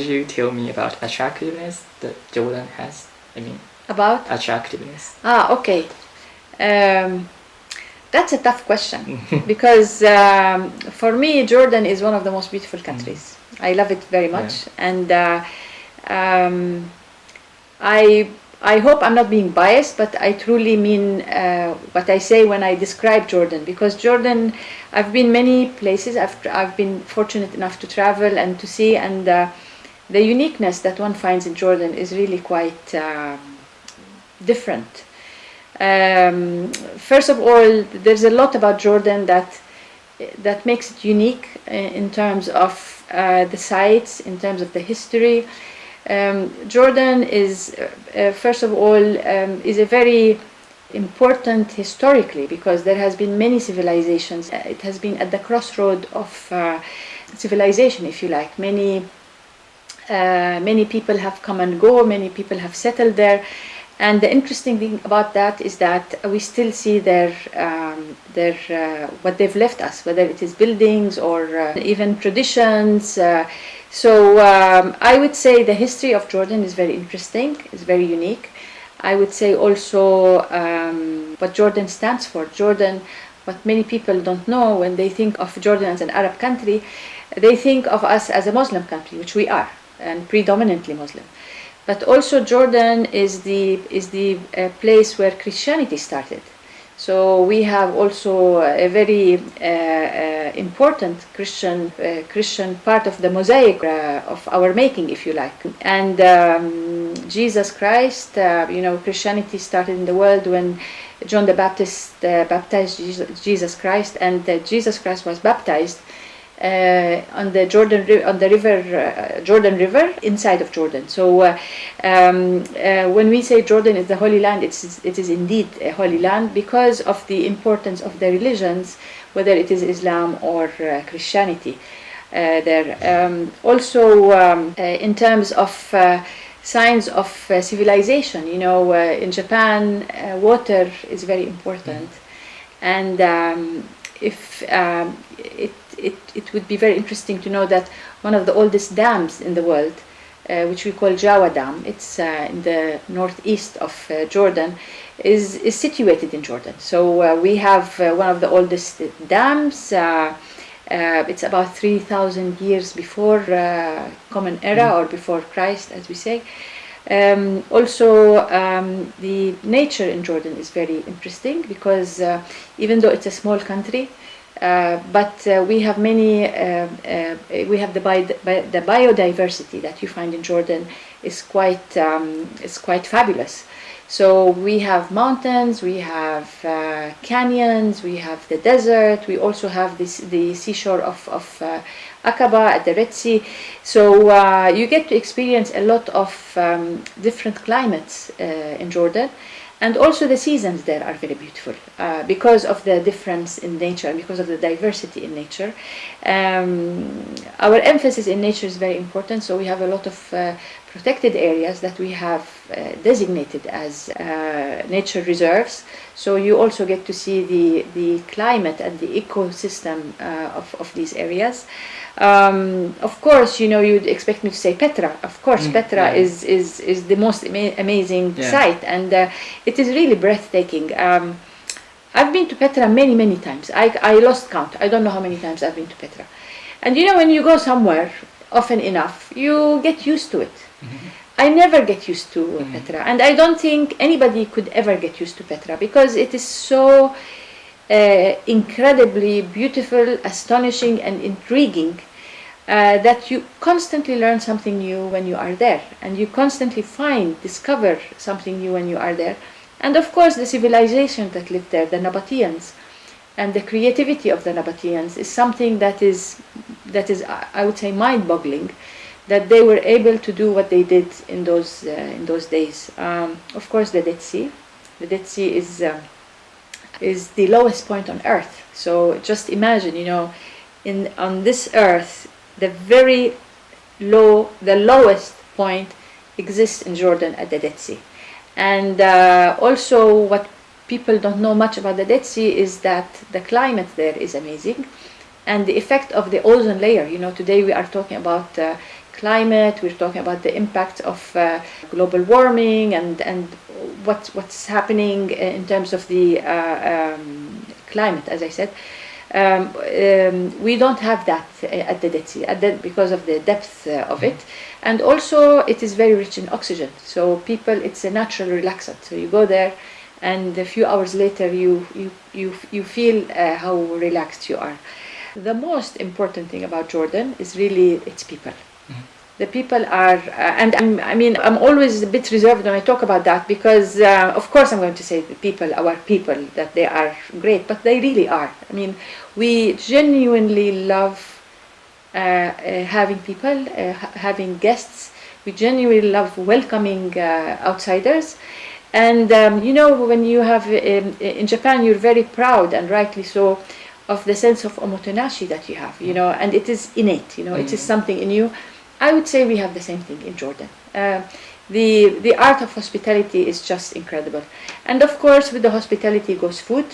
you tell me about attractiveness that Jordan has? I mean, About? attractiveness. Okay. That's a tough question because for me, Jordan is one of the most beautiful countries. I love it very much, and I hope I'm not being biased, but I truly mean what I say when I describe Jordan, because Jordan, I've been many places. I've been fortunate enough to travel and to see, and the uniqueness that one finds in Jordan is really quite different. First of all, there's a lot about Jordan that makes it unique in terms of the sites, in terms of the history. Jordan is, first of all, is a very important historically, because there has been many civilizations. It has been at the crossroad of civilization, if you like. Many people have come and go. Many people have settled there. And the interesting thing about that is that we still see their what they've left us, whether it is buildings or even traditions. So I would say the history of Jordan is very interesting, is very unique. I would say also what Jordan stands for. Jordan, what many people don't know when they think of Jordan as an Arab country, they think of us as a Muslim country, which we are, and predominantly Muslim. But also Jordan is the place where Christianity started. So we have also a very important Christian part of the mosaic of our making, if you like. And Jesus Christ, Christianity started in the world when John the Baptist baptized Jesus Christ, and Jesus Christ was baptized on the Jordan River inside of Jordan. So when we say Jordan is the Holy Land, it is indeed a holy land because of the importance of the religions, whether it is Islam or Christianity there. Also in terms of signs of civilization, in Japan water is very important, and it would be very interesting to know that one of the oldest dams in the world, which we call Jawa Dam, it's in the northeast of Jordan, is situated in Jordan. So we have one of the oldest dams. It's about 3,000 years before Common Era, or before Christ, as we say. Also, the nature in Jordan is very interesting because even though it's a small country, but we have many. We have the biodiversity that you find in Jordan is quite fabulous. So we have mountains, we have canyons, we have the desert. We also have the seashore of Aqaba at the Red Sea. So you get to experience a lot of different climates in Jordan. And also the seasons there are very beautiful because of the difference in nature, because of the diversity in nature. Our emphasis in nature is very important, so we have a lot of protected areas that we have designated as nature reserves. So you also get to see the climate and the ecosystem of these areas. Of course, you'd expect me to say Petra. Of course, Petra is the most amazing site, and it is really breathtaking. I've been to Petra many times. I lost count. I don't know how many times I've been to Petra. And when you go somewhere often enough, you get used to it. I never get used to Petra, and I don't think anybody could ever get used to Petra because it is so incredibly beautiful, astonishing, and intriguing that you constantly learn something new when you are there, and you constantly discover something new when you are there. And of course, the civilization that lived there, the Nabateans, and the creativity of the Nabateans is something that is, I would say, mind-boggling, that they were able to do what they did in those days. Of course, the Dead Sea. The Dead Sea is the lowest point on Earth. So just imagine, on this Earth, the lowest point exists in Jordan at the Dead Sea. And also, what people don't know much about the Dead Sea is that the climate there is amazing, and the effect of the ozone layer. Today we are talking about climate. We're talking about the impact of global warming and what's happening in terms of the climate, as I said. We don't have that at the Dead Sea because of the depth of it, and also it is very rich in oxygen. So it's a natural relaxant. So you go there, and a few hours later you feel how relaxed you are. The most important thing about Jordan is really its people. The people are, and I'm always a bit reserved when I talk about that because, of course, I'm going to say the people, our people, that they are great, but they really are. I mean, we genuinely love having people, having guests. We genuinely love welcoming outsiders. And, when you have, in Japan, you're very proud, and rightly so, of the sense of omotenashi that you have, and it is innate, it is something in you. I would say we have the same thing in Jordan. The art of hospitality is just incredible. And of course, with the hospitality goes food.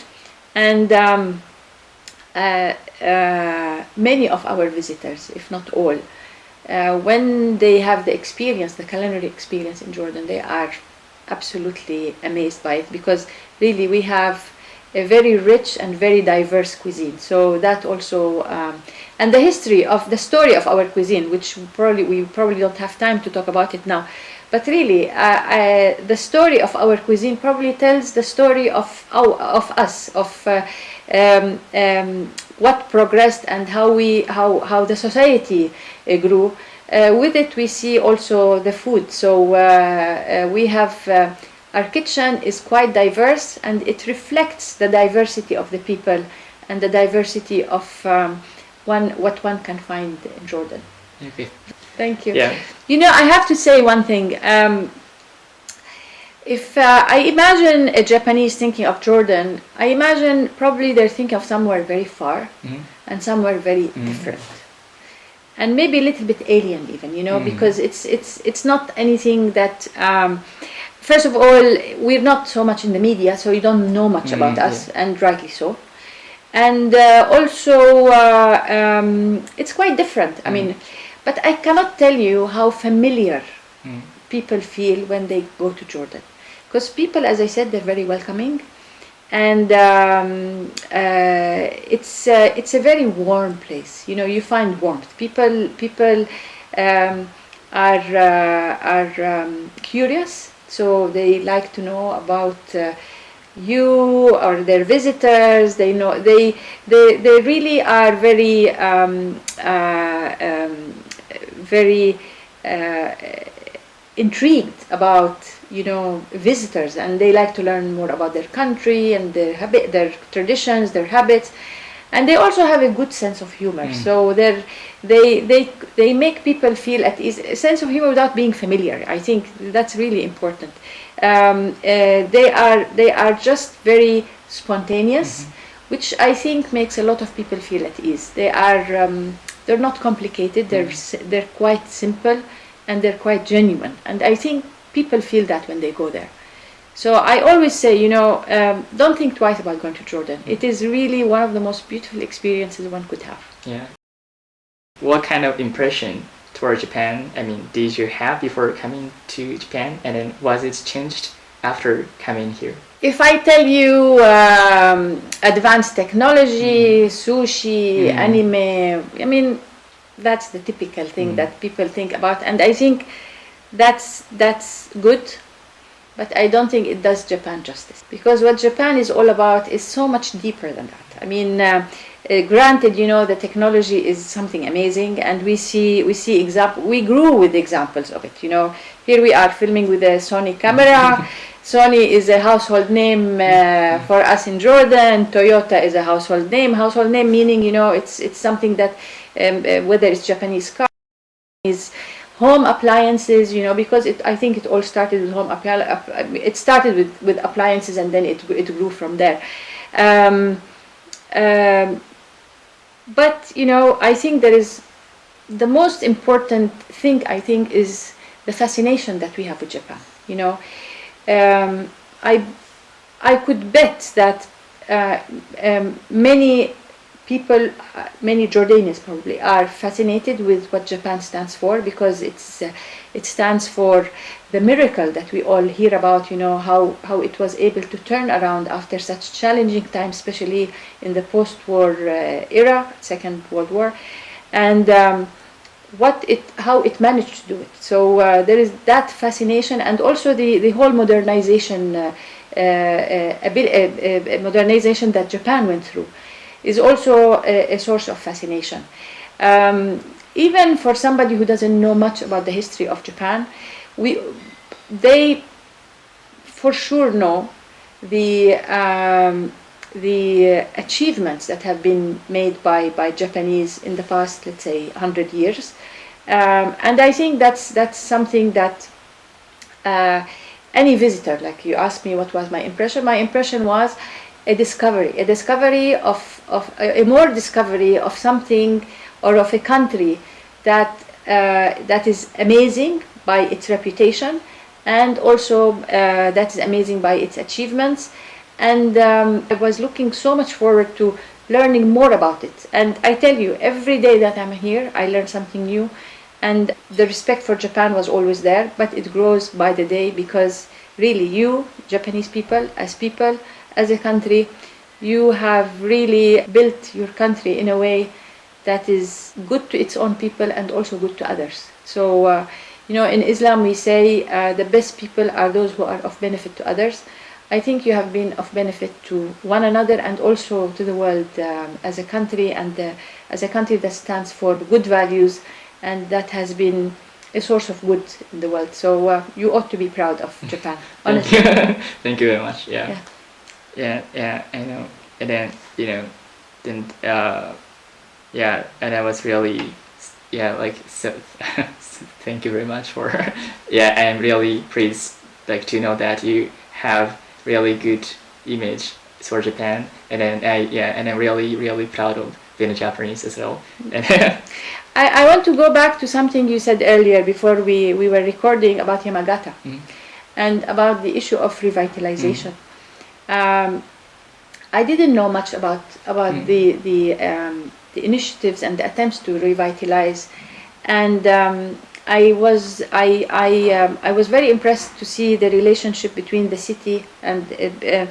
And many of our visitors, if not all, when they have the experience, the culinary experience in Jordan, they are absolutely amazed by it, because really we have a very rich and very diverse cuisine. So that also, and the story of our cuisine, which we probably don't have time to talk about it now, but really, the story of our cuisine probably tells the story of us, of what progressed and how the society grew. With it, we see also the food. So we have. Our kitchen is quite diverse, and it reflects the diversity of the people and the diversity of what one can find in Jordan. Okay. Thank you. Yeah. I have to say one thing. If I imagine a Japanese thinking of Jordan, I imagine probably they're thinking of somewhere very far and somewhere very different. And maybe a little bit alien even, because it's not anything that... First of all, we're not so much in the media, so you don't know much about us, and rightly so. And also, it's quite different. I mean, but I cannot tell you how familiar people feel when they go to Jordan. Because people, as I said, they're very welcoming. And it's a very warm place. You find warmth. People are curious. So they like to know about you or their visitors. They really are very intrigued about visitors, and they like to learn more about their country and their traditions, their habits. And they also have a good sense of humor. So they make people feel at ease. A sense of humor without being familiar. I think that's really important. They are just very spontaneous, which I think makes a lot of people feel at ease. They're not complicated. They're quite simple, and they're quite genuine. And I think people feel that when they go there. So I always say, don't think twice about going to Jordan. It is really one of the most beautiful experiences one could have. Yeah. What kind of impression toward Japan, did you have before coming to Japan? And then was it changed after coming here? If I tell you advanced technology, sushi, anime, that's the typical thing that people think about. And I think that's good. But I don't think it does Japan justice, because what Japan is all about is so much deeper than that. Granted, the technology is something amazing, and we grew with examples of it. Here we are filming with a Sony camera. Sony is a household name for us in Jordan. Toyota is a household name. Household name meaning, it's something that whether it's Japanese car, is home appliances, because I think it all started with it started with appliances, and then it grew from there. But I think there is the most important thing. I think is the fascination that we have with Japan. I could bet that many people, many Jordanians probably, are fascinated with what Japan stands for, because it stands for the miracle that we all hear about, you know, how it was able to turn around after such challenging times, especially in the post-war era, Second World War, and how it managed to do it. So there is that fascination, and also the whole modernization modernization that Japan went through is also a source of fascination. Even for somebody who doesn't know much about the history of Japan, they for sure know the achievements that have been made by Japanese in the past, let's say, 100 years. And I think that's something that any visitor, like you asked me what was my impression was a discovery of something, or of a country that is amazing by its reputation, and also that is amazing by its achievements. And I was looking so much forward to learning more about it. And I tell you, every day that I'm here, I learn something new. And the respect for Japan was always there, but it grows by the day, because really you, Japanese people, as a country, you have really built your country in a way that is good to its own people and also good to others. So, you know, in Islam we say the best people are those who are of benefit to others. I think you have been of benefit to one another and also to the world as a country, and as a country that stands for good values, and that has been a source of good in the world. So you ought to be proud of Japan, honestly. Thank you very much. Yeah, I know. And then, you know, and I was really, so thank you very much for, I'm really pleased, like, to know that you have really good image for Japan, and then and I'm really proud of being a Japanese as well. And I want to go back to something you said earlier before we were recording about Yamagata, and about the issue of revitalization. I didn't know much about the initiatives and the attempts to revitalize, and I was very impressed to see the relationship between the city and the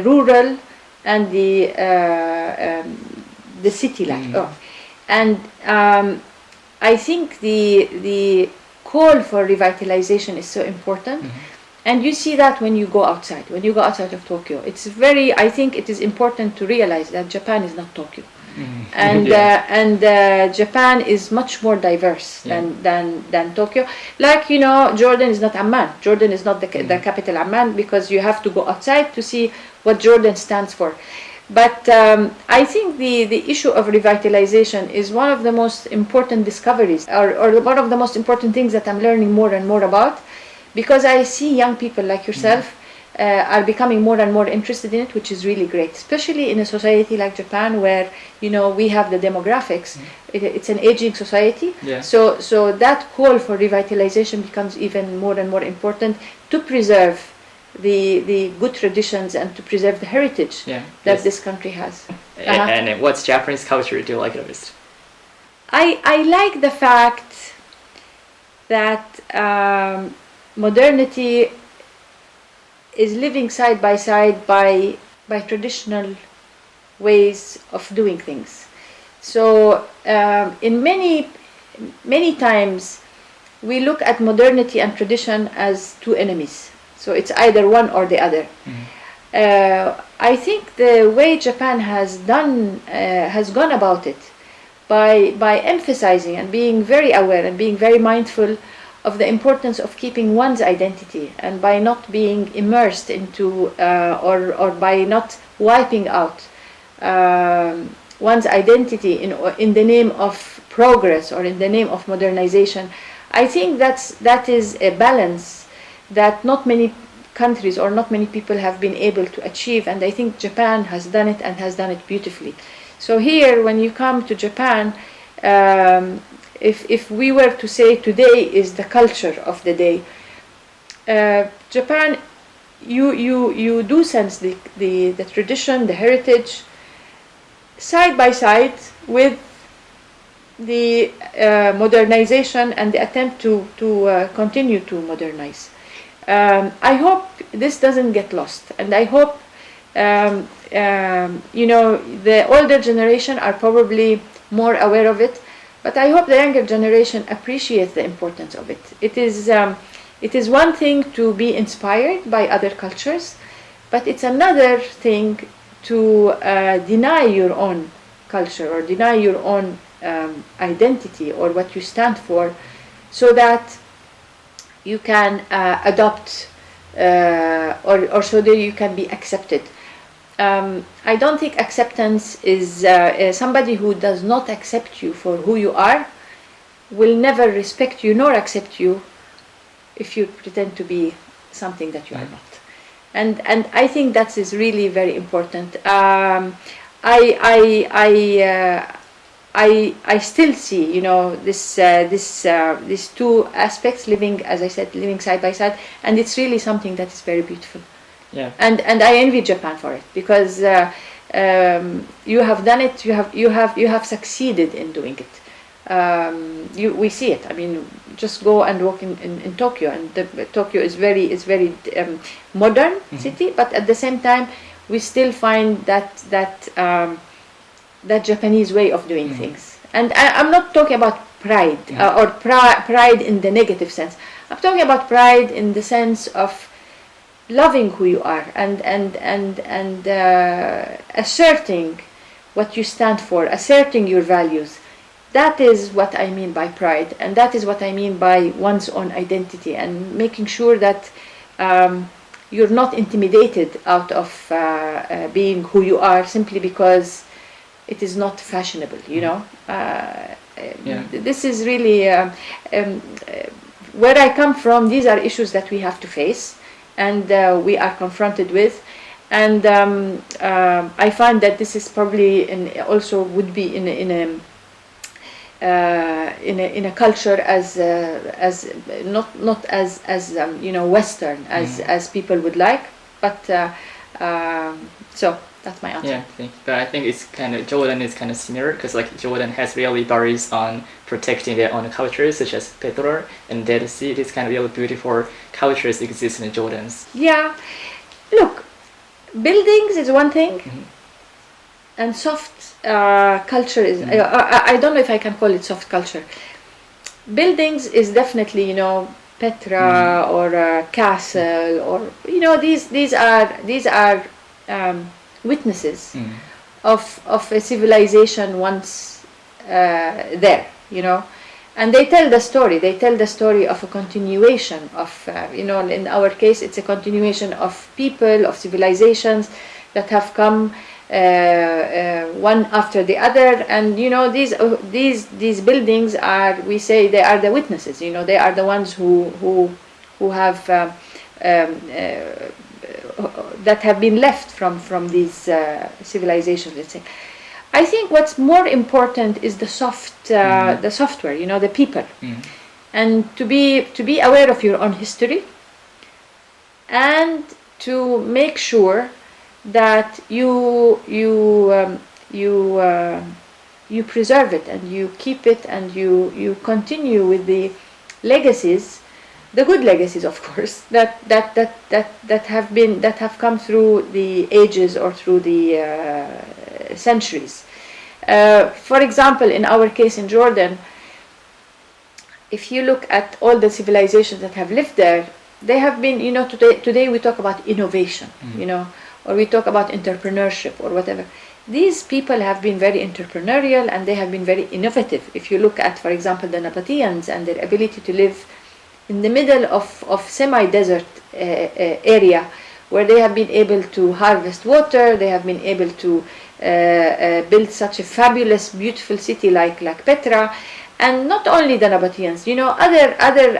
rural and the city life. And I think the call for revitalization is so important. And you see that when you go outside of Tokyo. I think it is important to realize that Japan is not Tokyo. And Japan is much more diverse than Tokyo. Like, you know, Jordan is not Amman. Jordan is not the capital Amman, because you have to go outside to see what Jordan stands for. But I think the issue of revitalization is one of the most important discoveries, or one of the most important things that I'm learning more and more about, because I see young people like yourself are becoming more and more interested in it, which is really great, especially in a society like Japan, where, you know, we have the demographics. It's an aging society. So that call for revitalization becomes even more and more important to preserve the good traditions and to preserve the heritage that this country has. And what's Japanese culture do you like the most? I like the fact that modernity is living side by side by traditional ways of doing things. So in many times we look at modernity and tradition as two enemies. So it's either one or the other. I think the way Japan has gone about it by emphasizing and being very aware and being very mindful of the importance of keeping one's identity, and by not being immersed into or by not wiping out one's identity in the name of progress or in the name of modernization. I think that is a balance that not many countries or not many people have been able to achieve, and I think Japan has done it, and has done it beautifully. So here, when you come to Japan, if we were to say today is the culture of the day, Japan, you do sense the tradition, the heritage, side by side with the modernization and the attempt to continue to modernize. I hope this doesn't get lost, and I hope the older generation are probably more aware of it, but I hope the younger generation appreciates the importance of it. It is one thing to be inspired by other cultures, but it's another thing to deny your own culture or deny your own identity or what you stand for, so that you can adopt or so that you can be accepted. I don't think acceptance is somebody who does not accept you for who you are will never respect you nor accept you if you pretend to be something that you are not. And I think that is really very important. I still see, these two aspects living, as I said, living side by side, and it's really something that is very beautiful. Yeah. And I envy Japan for it, because you have done it. You have succeeded in doing it. We see it. I mean, just go and walk in Tokyo, and Tokyo is very modern city, but at the same time, we still find that Japanese way of doing things. And I'm not talking about pride or pride in the negative sense. I'm talking about pride in the sense of loving who you are and asserting what you stand for, asserting your values. That is what I mean by pride, and that is what I mean by one's own identity, and making sure that you're not intimidated out of being who you are simply because it is not fashionable, This is really where I come from. These are issues that we have to face, and we are confronted with, and I find that this is probably also would be in a culture as not as Western as people would like, but so that's my answer. Yeah, but I think it's Jordan is kind of similar, because Jordan has really varies on protecting their own cultures, such as Petrol and Dead Sea. It's kind of really beautiful cultures exist in Jordans. Yeah, look, buildings is one thing, and soft culture is. I don't know if I can call it soft culture. Buildings is definitely Petra or castle, or these are witnesses of a civilization once there, and they tell the story. They tell the story of a continuation of, in our case, it's a continuation of people, of civilizations that have come one after the other, and these buildings are, we say, they are the witnesses. They are the ones who have that have been left from these civilizations, let's say. I think what's more important is the software, the people, and to be aware of your own history, and to make sure that you preserve it and you keep it, and you continue with the legacies. The good legacies, of course, that have come through the ages or through the centuries. For example, in our case in Jordan, if you look at all the civilizations that have lived there, they have been, today we talk about innovation, or we talk about entrepreneurship or whatever. These people have been very entrepreneurial, and they have been very innovative. If you look at, for example, the Nabateans and their ability to live in the middle of semi-desert area, where they have been able to harvest water, they have been able to build such a fabulous, beautiful city like Petra, and not only the Nabateans,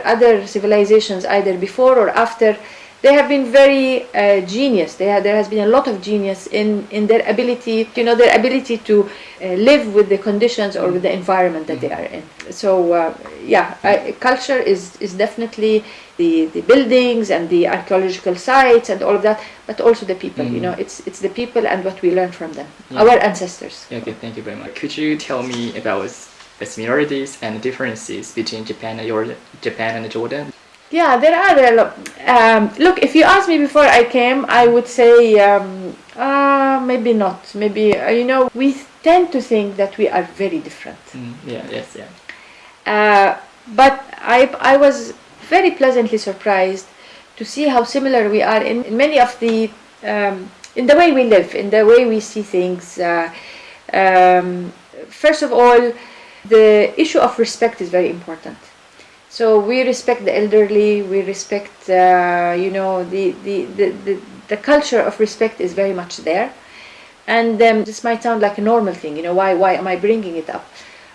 other civilizations either before or after they have been very genius. There has been a lot of genius in their ability, their ability to live with the conditions or with the environment that they are in. So culture is definitely the buildings and the archaeological sites and all of that, but also the people. It's the people and what we learn from them, our ancestors. Okay, thank you very much. Could you tell me about the similarities and differences between Japan and Jordan? Yeah, there are a lot. Look, if you asked me before I came, I would say maybe not. Maybe we tend to think that we are very different. But I was very pleasantly surprised to see how similar we are in many of the in the way we live, in the way we see things. First of all, the issue of respect is very important. So we respect the elderly. We respect, the culture of respect is very much there. And this might sound like a normal thing. Why am I bringing it up?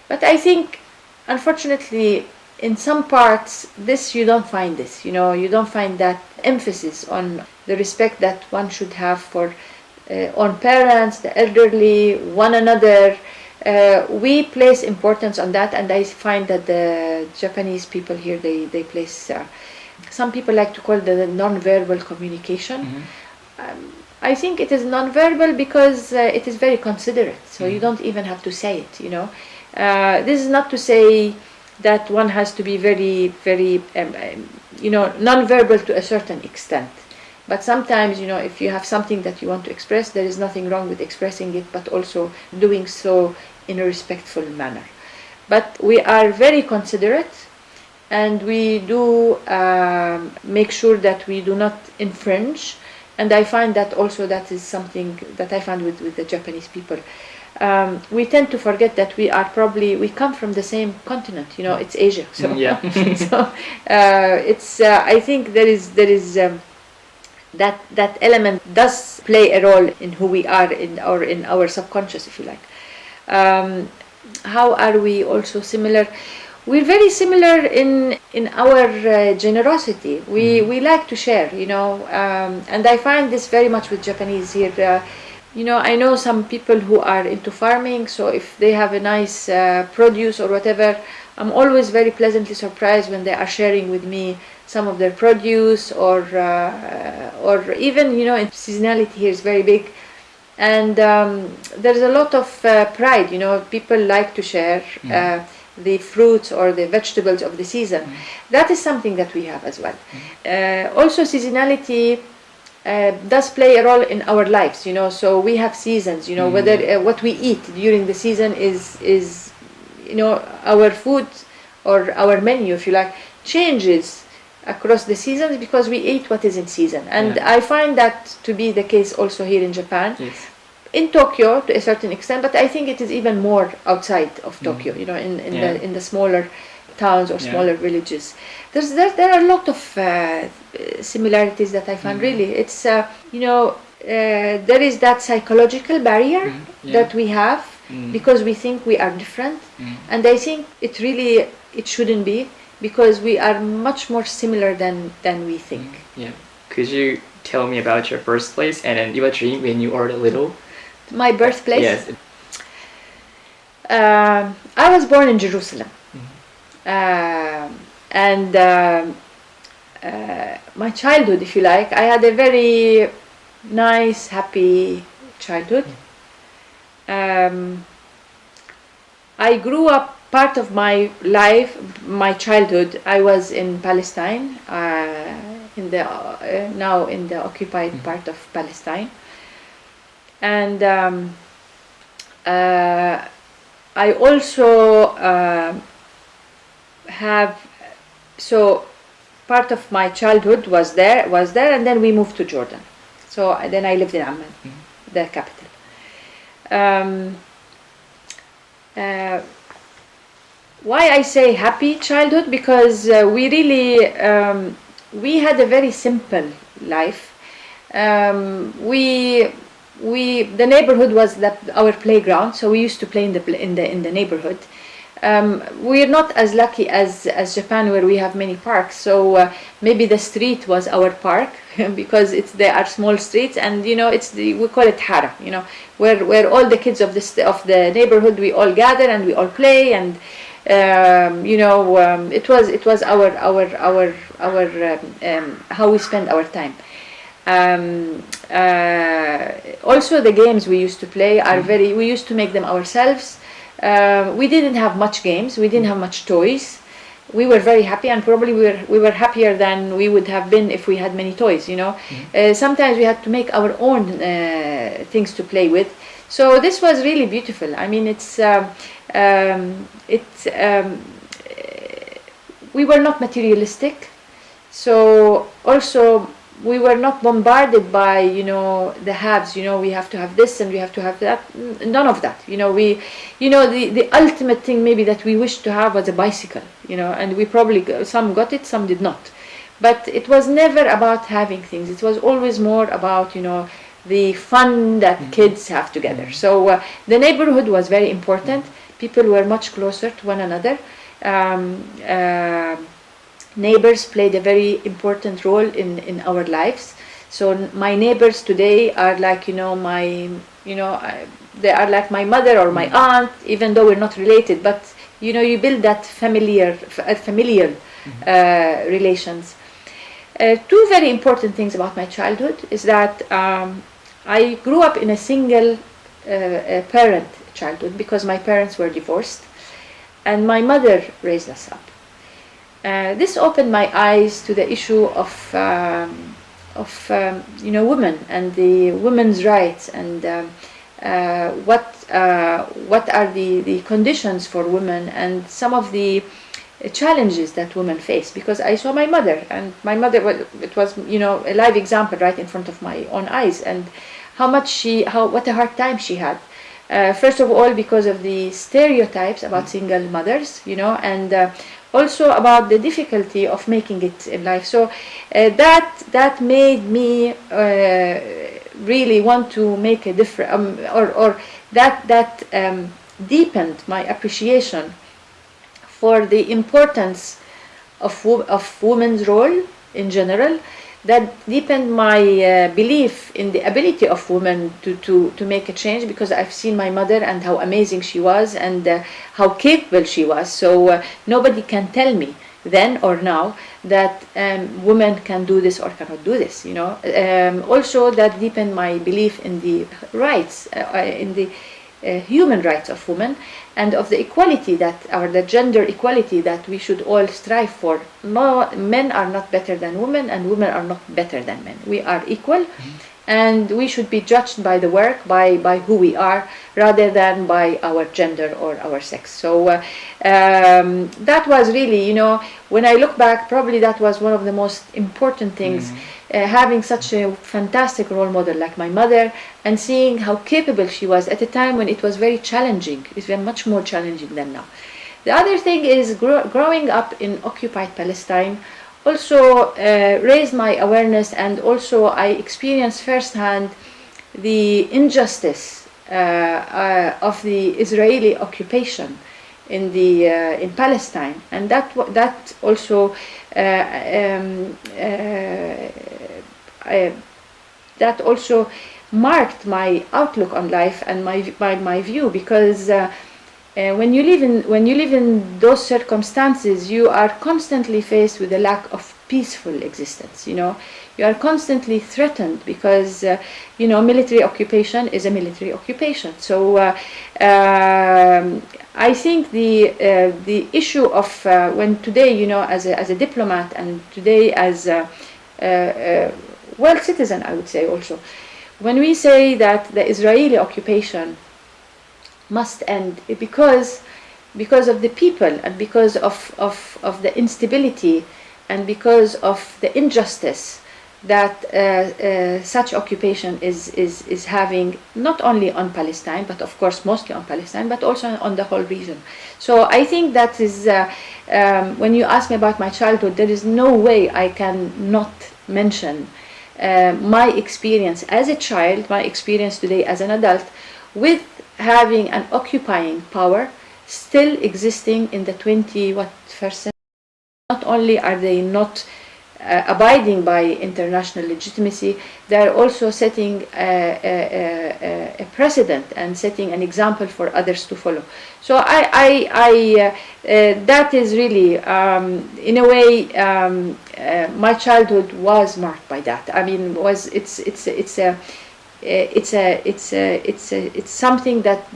But I think, unfortunately, in some parts, you don't find this. You don't find that emphasis on the respect that one should have for on parents, the elderly, one another. We place importance on that, and I find that the Japanese people here, they place, some people like to call it the non-verbal communication. I think it is non-verbal because it is very considerate, so you don't even have to say it, This is not to say that one has to be very, very, non-verbal to a certain extent. But sometimes, if you have something that you want to express, there is nothing wrong with expressing it, but also doing so in a respectful manner. But we are very considerate, and we do make sure that we do not infringe. And I find that also that is something that I find with the Japanese people. We tend to forget that we come from the same continent. It's Asia. So, so I think there is that element does play a role in who we are in our subconscious, if you like. How are we also similar? We're very similar in our generosity. We like to share, and I find this very much with Japanese here. I know some people who are into farming, so if they have a nice produce or whatever, I'm always very pleasantly surprised when they are sharing with me some of their produce, or even, seasonality here is very big. And there's a lot of pride, people like to share the fruits or the vegetables of the season. That is something that we have as well. Also, seasonality does play a role in our lives, so we have seasons, whether what we eat during the season is our food or our menu, if you like, changes across the seasons because we eat what is in season. And I find that to be the case also here in Japan. Yes. In Tokyo to a certain extent, but I think it is even more outside of Tokyo, in the smaller towns or smaller villages. There are a lot of similarities that I find really. It's there is that psychological barrier that we have because we think we are different, and I think it shouldn't be, because we are much more similar than we think. Could you tell me about your birthplace and then your dream when you were little? My birthplace? Yes. I was born in Jerusalem. And my childhood, if you like, I had a very nice, happy childhood. I grew up, part of my life, my childhood, I was in Palestine, now in the occupied part of Palestine. And I also so part of my childhood was there, and then we moved to Jordan. So then I lived in Amman, the capital. Why I say happy childhood? Because we really we had a very simple life. The neighborhood was our playground, so we used to play in the neighborhood. we're not as lucky as Japan, where we have many parks. So maybe the street was our park because there are small streets, and we call it hara, where all the kids of the neighborhood, we all gather and we all play, and it was our how we spend our time. Also, the games we used to play we used to make them ourselves. We didn't have much games, we didn't have much toys. We were very happy, and probably we were happier than we would have been if we had many toys. Sometimes we had to make our own things to play with. So this was really beautiful. I mean, we were not materialistic, so also we were not bombarded by the haves. We have to have this and we have to have that. None of that. The ultimate thing maybe that we wished to have was a bicycle. And we probably, some got it, some did not. But it was never about having things. It was always more about the fun that kids have together. So the neighborhood was very important. People were much closer to one another. Neighbors played a very important role in our lives. So my neighbors today are like they are like my mother or my aunt, even though we're not related. But you build that familial relations. Two very important things about my childhood is that I grew up in a single parent childhood because my parents were divorced, and my mother raised us up. This opened my eyes to the issue of women and the women's rights, and what are the conditions for women and some of the challenges that women face. Because I saw my mother, and my mother, it was a live example right in front of my own eyes, and what a hard time she had. First of all, because of the stereotypes about single mothers, and also about the difficulty of making it in life. So that made me really want to make a difference, or that deepened my appreciation for the importance of women's role in general. That deepened my belief in the ability of women to make a change, because I've seen my mother and how amazing she was and how capable she was. So nobody can tell me then or now that women can do this or cannot do this. Also, that deepened my belief in the rights, in the human rights of women, and of the equality or the gender equality that we should all strive for. No, men are not better than women, and women are not better than men. We are equal, and we should be judged by the work, by who we are, rather than by our gender or our sex. So that was really, when I look back, probably that was one of the most important things. Having such a fantastic role model like my mother, and seeing how capable she was at a time when it was very challenging. It's been much more challenging than now. The other thing is growing up in occupied Palestine also raised my awareness, and also I experienced firsthand the injustice of the Israeli occupation in Palestine, and that also that also marked my outlook on life and my view, because when you live in those circumstances, you are constantly faced with a lack of peaceful existence. You are constantly threatened, because military occupation is a military occupation. So I think the issue of when today, as a diplomat, and today as a world citizen, I would say also, when we say that the Israeli occupation must end because of the people, and because of the instability, and because of the injustice that such occupation is having, not only on Palestine, but of course mostly on Palestine, but also on the whole region. So I think that is, when you ask me about my childhood, there is no way I can not mention my experience as a child, my experience today as an adult, with having an occupying power still existing in the 21st century. Not only are they not abiding by international legitimacy, they are also setting a precedent and setting an example for others to follow. So that is really, in a way, my childhood was marked by that. I mean, it's something that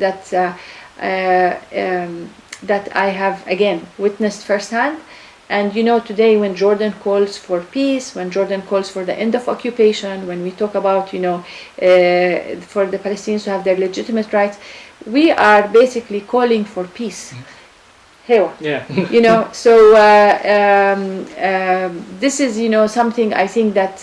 I have again witnessed firsthand. And you know, today when Jordan calls for peace, when Jordan calls for the end of occupation, when we talk about, you know, for the Palestinians to have their legitimate rights, we are basically calling for peace. Yeah. You know, so this is, you know, something I think that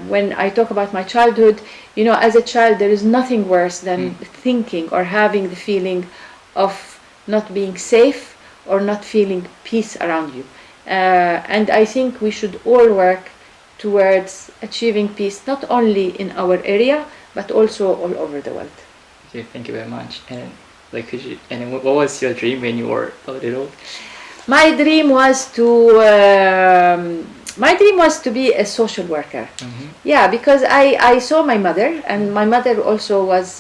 when I talk about my childhood, you know, as a child, there is nothing worse than thinking or having the feeling of not being safe or not feeling peace around you. And I think we should all work towards achieving peace, not only in our area, but also all over the world. Okay, thank you very much. And what was your dream when you were a little? My dream was to be a social worker. Mm-hmm. Yeah, because I saw my mother, and my mother also was,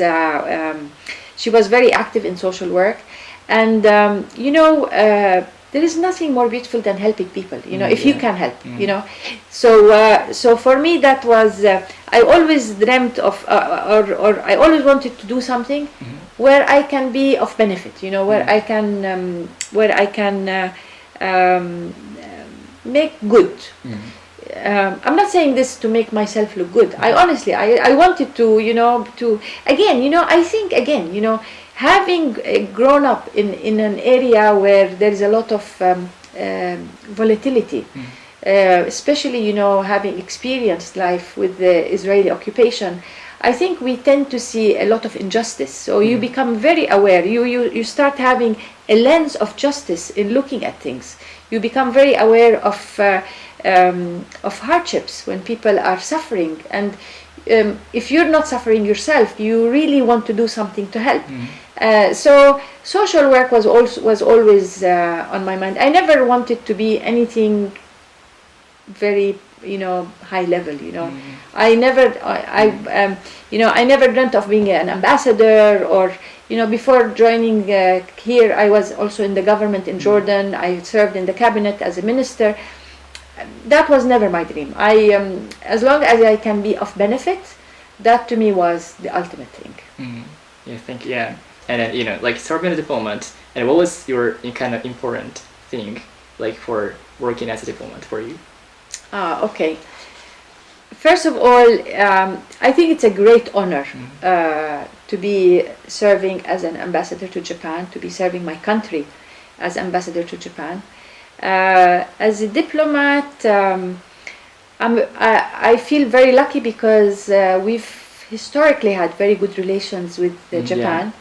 she was very active in social work. And you know, there is nothing more beautiful than helping people. You know, if you can help. You know, so for me that was I always dreamt of, or I always wanted to do something where I can be of benefit. You know, where I can make good. I'm not saying this to make myself look good. I honestly, I wanted to, you know, to again, you know, I think again, you know, having grown up in an area where there is a lot of volatility, especially, you know, having experienced life with the Israeli occupation, I think we tend to see a lot of injustice. So you become very aware. You start having a lens of justice in looking at things. You become very aware of hardships when people are suffering, and if you're not suffering yourself, you really want to do something to help. So social work was always on my mind. I never wanted to be anything very, you know, high level. You know, I never dreamt of being an ambassador, or, you know, before joining here, I was also in the government in Jordan. I served in the cabinet as a minister. That was never my dream. As long as I can be of benefit, that to me was the ultimate thing. Yeah, thank you. Yeah, and then, you know, like serving as a diplomat, and what was your kind of important thing, like for working as a diplomat for you? Okay. First of all, I think it's a great honor to be serving as an ambassador to Japan, to be serving my country as ambassador to Japan. As a diplomat, I feel very lucky because we've historically had very good relations with Japan.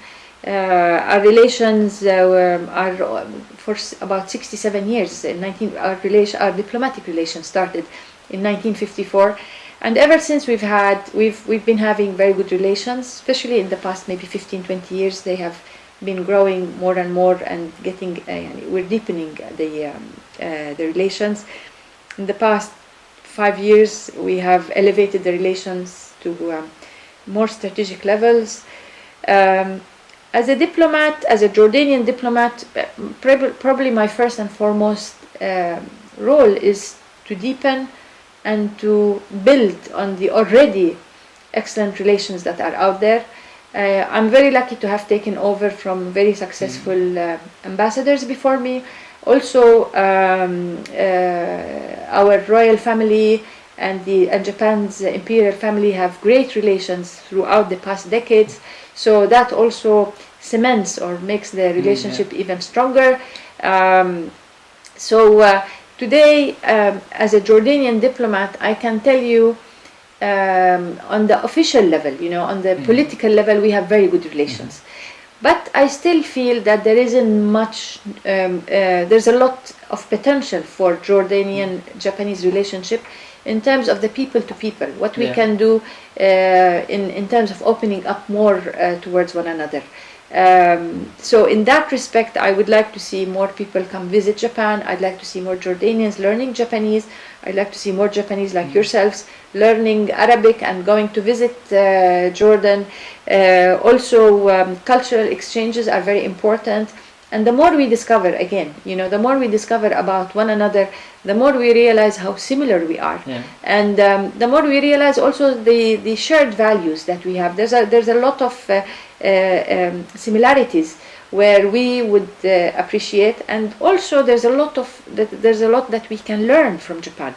Our relations are for about 67 years. Our diplomatic relations started in 1954, and ever since we've been having very good relations. Especially in the past maybe 15-20 years, they have been growing more and more and getting. We're deepening the relations. In the past 5 years, we have elevated the relations to more strategic levels. As a diplomat, as a Jordanian diplomat, probably my first and foremost role is to deepen and to build on the already excellent relations that are out there. I'm very lucky to have taken over from very successful ambassadors before me. Also, our royal family and Japan's imperial family have great relations throughout the past decades. So that also cements or makes the relationship even stronger. Today, as a Jordanian diplomat, I can tell you, on the official level, you know, on the political level, we have very good relations. But I still feel that there isn't much, there's a lot of potential for Jordanian-Japanese relationship, in terms of the people to people, what we Yeah. can do in terms of opening up more towards one another. So in that respect, I would like to see more people come visit Japan. I'd like to see more Jordanians learning Japanese. I'd like to see more Japanese like yourselves learning Arabic and going to visit Jordan. Also, cultural exchanges are very important. And the more we discover, again, the more we discover about one another, the more we realize how similar we are. Yeah. And the more we realize also the shared values that we have. There's a lot of similarities where we would appreciate, and also there's a lot that we can learn from Japan.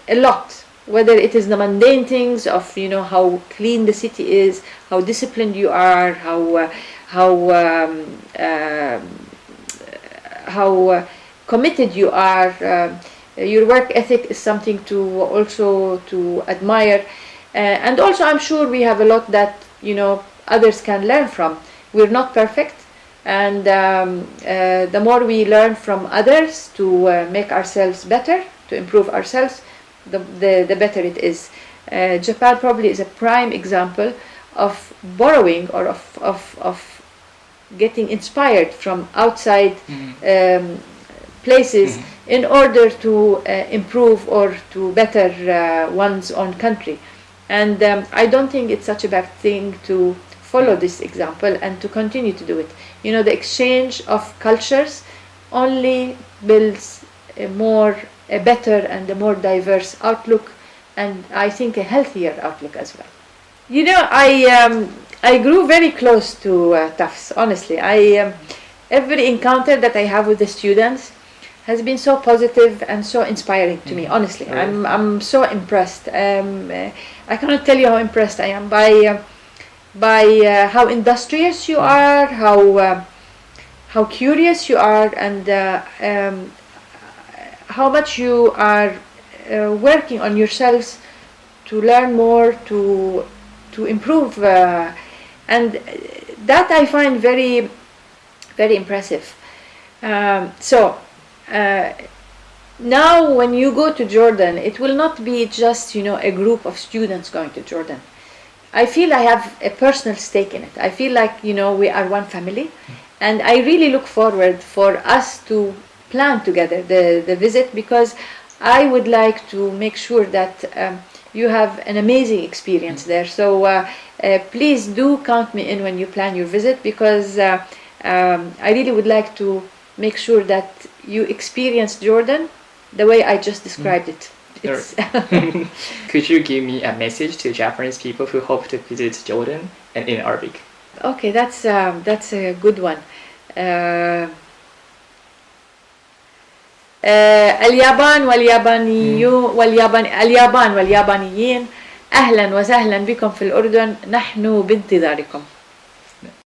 A lot, whether it is the mundane things of how clean the city is, how disciplined you are, how committed you are. Your work ethic is something to admire, and also I'm sure we have a lot that others can learn from. We're not perfect, and the more we learn from others to make ourselves better, to improve ourselves, the better it is. Japan probably is a prime example of borrowing or of getting inspired from outside places in order to improve or to better one's own country. And I don't think it's such a bad thing to follow this example and to continue to do it. The exchange of cultures only builds a better and a more diverse outlook, and I think a healthier outlook as well. I grew very close to TUFS, honestly. Every encounter that I have with the students has been so positive and so inspiring to me, honestly. Right. I'm so impressed. I cannot tell you how impressed I am by how industrious you are, how curious you are, and how much you are working on yourselves to learn more, to improve, and that I find very, very impressive. Now when you go to Jordan, it will not be just a group of students going to Jordan. I feel I have a personal stake in it. I feel like we are one family, and I really look forward for us to plan together the visit, because I would like to make sure that you have an amazing experience there. So please do count me in when you plan your visit, because I really would like to make sure that you experience Jordan the way I just described it. Could you give me a message to Japanese people who hope to visit Jordan and in Arabic? Okay, that's a good one. اليابان واليابانيين أهلا وسهلا بكم في الأردن، نحن بانتظاركم.